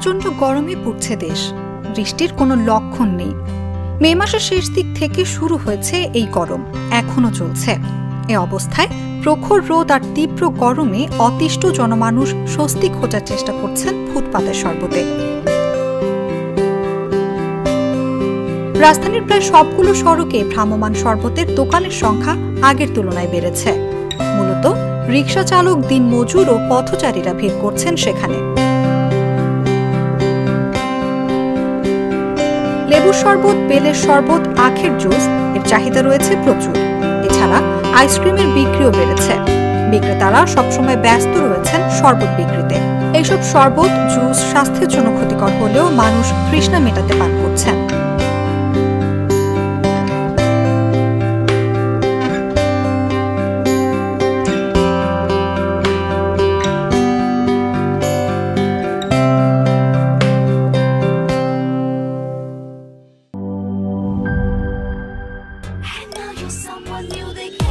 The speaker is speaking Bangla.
প্রচণ্ড গরমে পুড়ছে দেশ। বৃষ্টির কোনো লক্ষণ নেই। মে মাসের শেষ দিক থেকে শুরু হয়েছে এই গরম, এখনো চলছে। এ অবস্থায় প্রখর রোদ আর তীব্র গরমে অতিষ্ঠ জনমানুষ স্বস্তি খোঁজার চেষ্টা করছেন ফুটপাতের শরবতে। রাজধানীর প্রায় সবগুলো সড়কে ভ্রাম্যমাণ শরবতের দোকানের সংখ্যা আগের তুলনায় বেড়েছে। মূলত রিকশা চালক, দিনমজুর ও পথচারীরা ভিড় করছেন সেখানে। লেবুর শরবত, বেলের শরবত, আখের জুস এর চাহিদা রয়েছে প্রচুর। এছাড়া আইসক্রিমের বিক্রিও বেড়েছে। বিক্রেতারা সবসময় ব্যস্ত রয়েছেন শরবত বিক্রিতে। এইসব শরবত, জুস স্বাস্থ্যের জন্য ক্ষতিকর হলেও মানুষ তৃষ্ণা মেটাতে পান করছেন। Someone new they